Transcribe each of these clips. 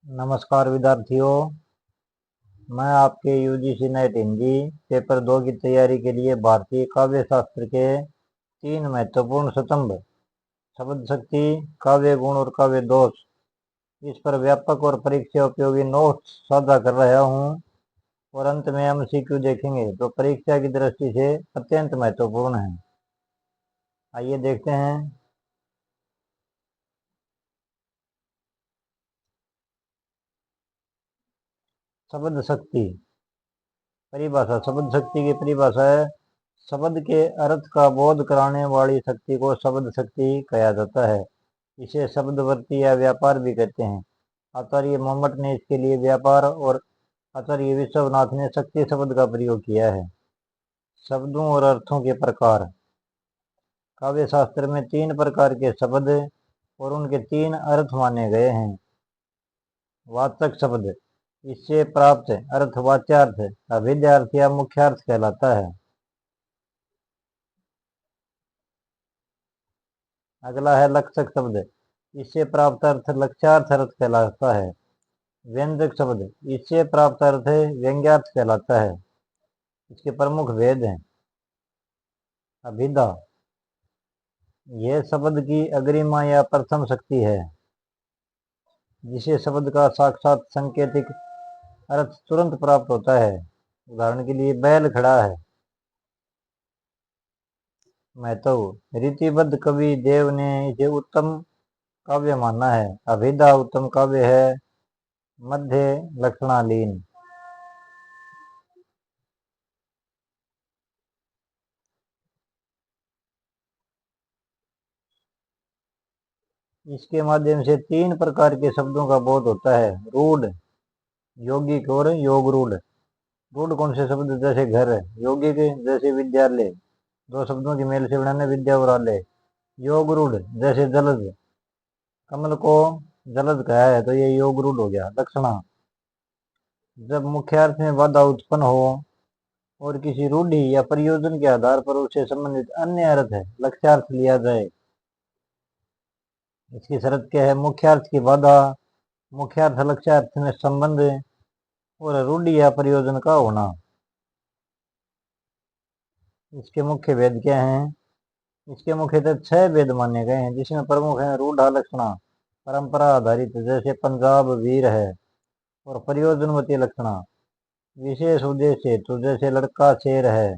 नमस्कार विद्यार्थियों, मैं आपके यूजीसी नेट हिंदी पेपर 2 की तैयारी के लिए भारतीय काव्य शास्त्र के 3 महत्वपूर्ण स्तंभ शब्द शक्ति, काव्य गुण और काव्य दोष इस पर व्यापक और परीक्षा उपयोगी नोट्स साझा कर रहा हूँ और अंत में एमसीक्यू देखेंगे जो परीक्षा की दृष्टि से अत्यंत महत्वपूर्ण है। आइए देखते हैं। शब्द शक्ति परिभाषा। शब्द शक्ति की परिभाषा है, शब्द के अर्थ का बोध कराने वाली शक्ति को शब्द शक्ति कहा जाता है। इसे शब्दवर्ती या व्यापार भी कहते हैं। आचार्य मोहम्मद ने इसके लिए व्यापार और आचार्य विश्वनाथ ने शक्ति शब्द का प्रयोग किया है। शब्दों और अर्थों के प्रकार। काव्य शास्त्र में 3 प्रकार के शब्द और उनके 3 अर्थ माने गए हैं। वाचक शब्द, इससे प्राप्त अर्थ वाच्यार्थ, अभिधार्थ या मुख्यार्थ कहलाता है। अगला है लक्षक शब्द, इससे प्राप्त अर्थ लक्ष्यार्थ अर्थ कहलाता है। व्यंजक शब्द, इससे प्राप्त अर्थ व्यंग्यार्थ कहलाता है। इसके प्रमुख भेद हैं। अभिधा, यह शब्द की अग्रिमा या प्रथम शक्ति है, जिसे शब्द का साक्षात सांकेतिक अर्थ तुरंत प्राप्त होता है। उदाहरण के लिए बैल खड़ा है। महत्व, रीतिबद्ध कवि देव ने इसे उत्तम काव्य माना है। अभिधा उत्तम काव्य है। मध्य लक्षणालीन। इसके माध्यम से 3 प्रकार के शब्दों का बोध होता है। रूढ़, यौगिक और योग रूढ़। रूढ़ कौन से शब्द, जैसे घर। यौगिक जैसे विद्यालय, 2 शब्दों के मेल से बनाने विद्या और आलय। योग रूढ़ जैसे जलद, कमल को जलद कहा है तो ये योग रूढ़ हो गया। लक्षणा, जब मुख्यार्थ में बाधा उत्पन्न हो और किसी रूढ़ि या प्रयोजन के आधार पर उससे संबंधित अन्य अर्थ है लक्ष्यार्थ लिया जाए। इसकी शर्त क्या है, मुख्यार्थ की बाधा, मुख्यार्थ लक्ष्यार्थ में संबंध और रूढ़ि या प्रयोजन का होना। इसके मुख्य भेद क्या हैं। इसके मुख्यतः 6 भेद माने गए हैं, जिसमें प्रमुख है रूढ़ लक्षणा, परंपरा आधारित जैसे पंजाब वीर है, और प्रयोजनवती लक्षणा, विशेष उद्देश्य हेतु जैसे लड़का शेर है।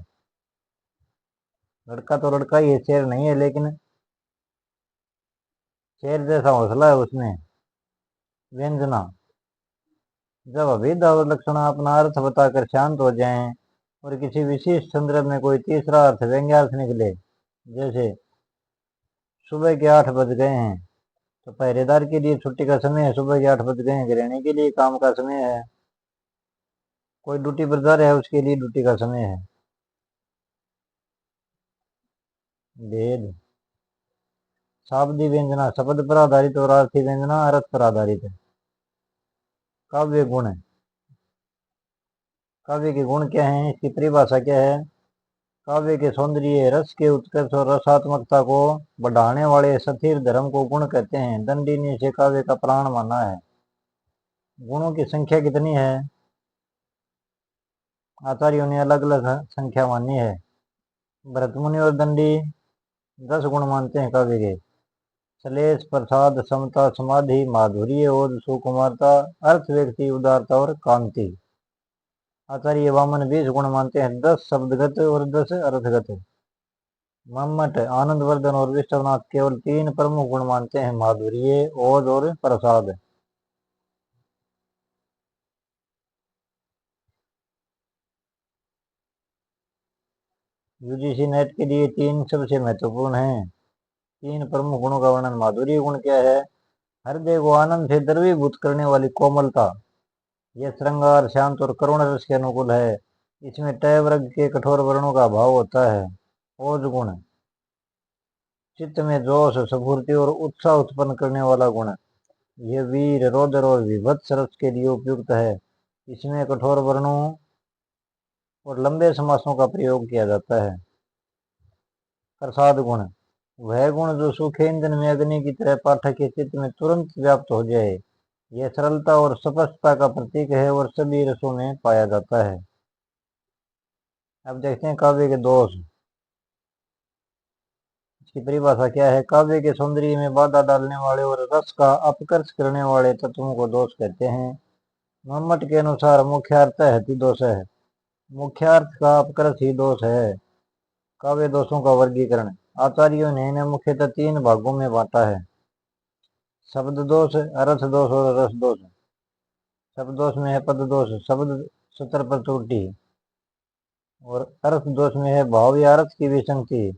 लड़का तो लड़का ही है, शेर नहीं है, लेकिन शेर जैसा हौसला है उसमें। व्यंजना, जब अभिधा और लक्षणा अपना अर्थ बताकर शांत हो जाएं और किसी विशेष संदर्भ में कोई तीसरा अर्थ व्यंग्यार्थ निकले, जैसे सुबह के 8 बज गए हैं तो पहरेदार के लिए छुट्टी का समय है, सुबह के 8 बज गए हैं। गृहिणी के लिए काम का समय है, कोई ड्यूटी पर जा रहा है उसके लिए ड्यूटी का समय है। भेद, शाब्दिक व्यंजना शब्द पर आधारित और अर्थी व्यंजना अर्थ पर आधारित है। काव्य गुण, काव्य के गुण क्या है, इसकी परिभाषा क्या है। काव्य के सौंदर्य, रस के उत्कर्ष और रसात्मकता को बढ़ाने वाले स्थिर धर्म को गुण कहते हैं। दंडी ने इसे काव्य का प्राण माना है। गुणों की संख्या कितनी है, आचार्यों ने अलग अलग संख्या मानी है। भरतमुनि और दंडी 10 गुण मानते हैं काव्य के। श्लेष, प्रसाद, समता, समाधि, माधुर्य और सुकुमारता, अर्थ, व्यक्ति, उदारता और कांति। आचार्य वामन 20 गुण मानते हैं, 10 शब्दगत और 10 अर्थगत। मम्मट, आनंदवर्धन और विश्वनाथ केवल 3 प्रमुख गुण मानते हैं, माधुर्य, ओज और प्रसाद। यूजीसी नेट के लिए 3 सबसे महत्वपूर्ण हैं। 3 प्रमुख गुणों का वर्णन। माधुर्य गुण क्या है, हृदय को आनंद से द्रवीभूत करने वाली कोमलता। यह श्रृंगार, शांत और करुण रस के अनुकूल है। इसमें टय वर्ग के कठोर वर्णों का अभाव होता है। ओज गुण, चित्त में जोश, स्फूर्ति और उत्साह उत्पन्न करने वाला गुण। यह वीर, रौद्र और विभत्स रस के लिए उपयुक्त है। इसमें कठोर वर्णों और लंबे समासों का प्रयोग किया जाता है। प्रसाद गुण, वह गुण जो सूखे ईंधन में अग्नि की तरह पाठक के चित्त में तुरंत व्याप्त हो जाए। यह सरलता और स्पष्टता का प्रतीक है और सभी रसों में पाया जाता है। अब देखते हैं काव्य के दोष। इसकी परिभाषा क्या है? काव्य के सौंदर्य में बाधा डालने वाले और रस का अपकर्ष करने वाले तत्वों को दोष कहते हैं। मम्मट के अनुसार मुख्यार्थ हेतु दोष है। मुख्यार्थ का अपकर्ष ही दोष है। काव्य दोषों का वर्गीकरण। आचार्यों ने इन्हें मुख्यतः 3 भागों में बांटा है: शब्द दोष, अर्थ दोष और रस दोष। शब्द दोष में है पद दोष, शब्द सतर पर त्रुटि, और अर्थ दोष में है भाव या अर्थ की विसंगति,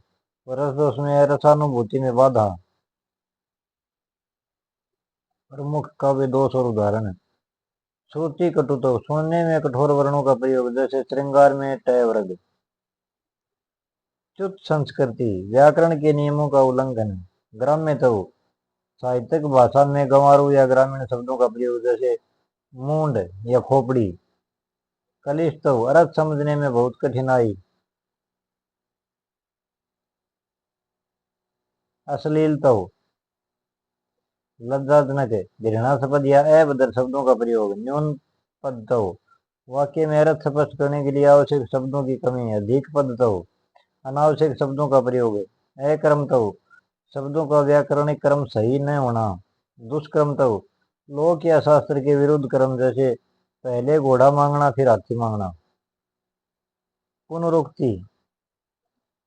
और रस दोष में है रसानुभूति में बाधा। प्रमुख काव्य दोष और उदाहरण। श्रुति कटुत्व, सुनने में कठोर वर्णों का प्रयोग, जैसे श्रृंगार में टय वर्ग। च्युत संस्कृति, व्याकरण के नियमों का उल्लंघन। ग्राम्यत्व, साहित्यिक भाषा में गंवारू या ग्रामीण शब्दों का प्रयोग, जैसे मूंड या खोपड़ी। कलिष्टव, अर्थ समझने में बहुत कठिनाई। अश्लीलतव, लज्जाजनक, घृणास्पद या अभद्र शब्दों का प्रयोग। न्यून पदत्व, वाक्य में अर्थ स्पष्ट करने के लिए आवश्यक शब्दों की कमी। अधिक पदत्व, अनावश्यक शब्दों का प्रयोग। अक्रमत्व, शब्दों का व्याकरणिक क्रम सही न होना। दुष्क्रमत्व, लोक या शास्त्र के विरुद्ध क्रम, जैसे पहले घोड़ा मांगना फिर हाथी मांगना। पुनरुक्ति,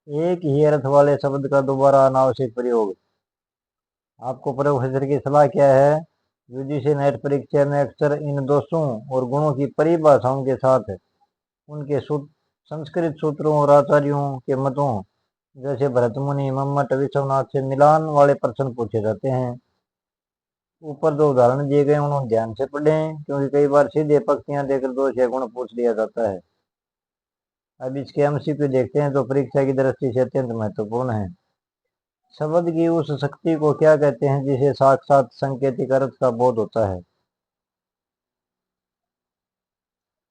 एक ही अर्थ वाले शब्द का दोबारा अनावश्यक प्रयोग। आपको प्रोफेसर की सलाह क्या है? यूजीसी नेट परीक्षा में अक्सर इन दोषों और गुणों की परिभाषाओं के साथ उनके संस्कृत सूत्रों और आचार्यों के मतों, जैसे भरतमुनि, मम्मट, विश्वनाथ से मिलान वाले प्रश्न पूछे जाते हैं। ऊपर 2 उदाहरण दिए गए, उन्होंने ध्यान से पढ़ें, क्योंकि कई बार सीधे पंक्तियां देकर दोष या गुण पूछ लिया जाता है। अब इसके एमसीक्यू देखते हैं, तो परीक्षा की दृष्टि से अत्यंत महत्वपूर्ण है। शब्द की उस शक्ति को क्या कहते हैं जिसे साक्षात सांकेतिक अर्थ का बोध होता है?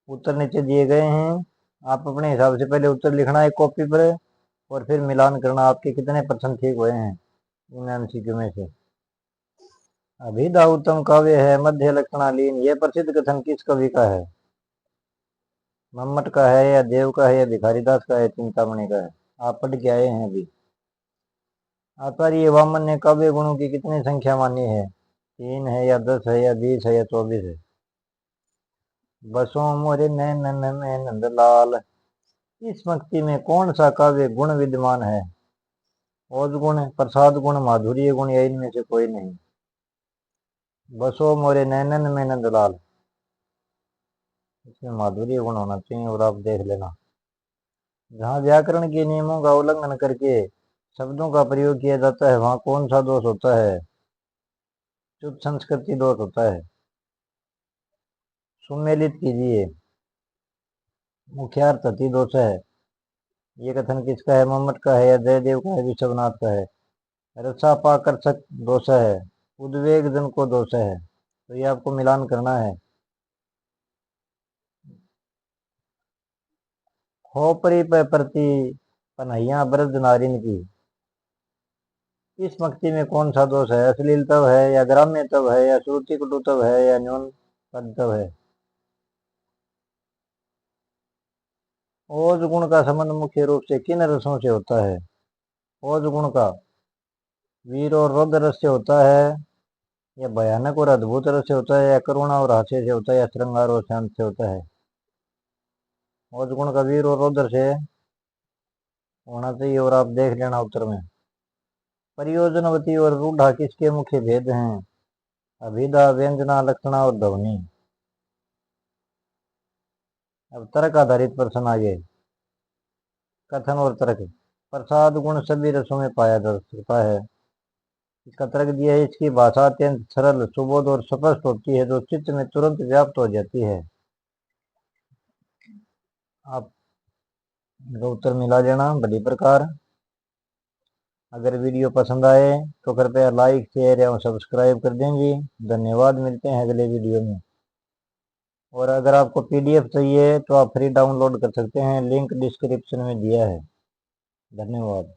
उत्तर नीचे दिए गए हैं। आप अपने हिसाब से पहले उत्तर लिखना है कॉपी पर, और फिर मिलान करना आपके कितने % ठीक हुए हैं इन एमसीक्यू में से। अभिधा उत्तम काव्य है, मध्य लक्षणालीन। यह प्रसिद्ध कथन किस कवि का है? मम्मट का है, या देव का है, या भिखारीदास का है, चिंतामणि का है? आप पढ़ के आए हैं अभी। आचार्य वामन ने काव्य गुणों की कितनी संख्या मानी है? 3 है, या 10 है, या 20 है, या 24 है? बसों मोरे नैनन में नंदलाल। इस पंक्ति में कौन सा काव्य गुण विद्यमान है? ओज गुण, प्रसाद गुण, माधुर्य गुण, या इनमें से कोई नहीं? बसो मोरे नैनन में नंदलाल, इसमें माधुर्य गुण होना चाहिए, और आप देख लेना। जहाँ व्याकरण के नियमों का उल्लंघन करके शब्दों का प्रयोग किया जाता है, वहाँ कौन सा दोष होता है? च्युत संस्कृति दोष होता है। सुमेलित कीजिए। मुख्यार्थ अति दोष है। ये कथन किसका है? मम्मट का है, या जयदेव का है, विश्वनाथ का है? रसापाकर्षक दोष है, उद्वेग जन को दोष है। तो ये आपको मिलान करना है। खोपरी पे प्रति पन्हैया ब्रज नारिन की। इस पंक्ति में कौन सा दोष है? अश्लीलतव है, या ग्राम्यतव है, या श्रुति कटुत्व है, या न्यून पदत्व है? ओज गुण का संबंध मुख्य रूप से किन रसों से होता है? ओज गुण का वीर और रौद्र रस से होता है, या भयानक और अद्भुत रस से होता है, या करुणा और हास्य से होता है, या श्रृंगार और शांत से होता है? ओज गुण का वीर और रौद्र से होना चाहिए, और आप देख लेना उत्तर में। परियोजनवती और रूढ़ा किसके मुख्य भेद हैं? अभिधा, व्यंजना, लक्षणा और ध्वनि। अब तर्क आधारित प्रश्न आगे। कथन और तर्क। प्रसाद गुण सभी रसों में पाया जा सकता है। इसका तर्क दिया है, इसकी भाषा अत्यंत सरल, सुबोध और स्पष्ट होती है, जो चित्त में तुरंत व्याप्त हो जाती है। आप उत्तर मिला लेना बड़ी प्रकार। अगर वीडियो पसंद आए तो कृपया लाइक, शेयर एवं सब्सक्राइब कर देंगे। धन्यवाद, मिलते हैं अगले वीडियो में। और अगर आपको PDF चाहिए तो आप फ्री डाउनलोड कर सकते हैं, लिंक डिस्क्रिप्शन में दिया है। धन्यवाद।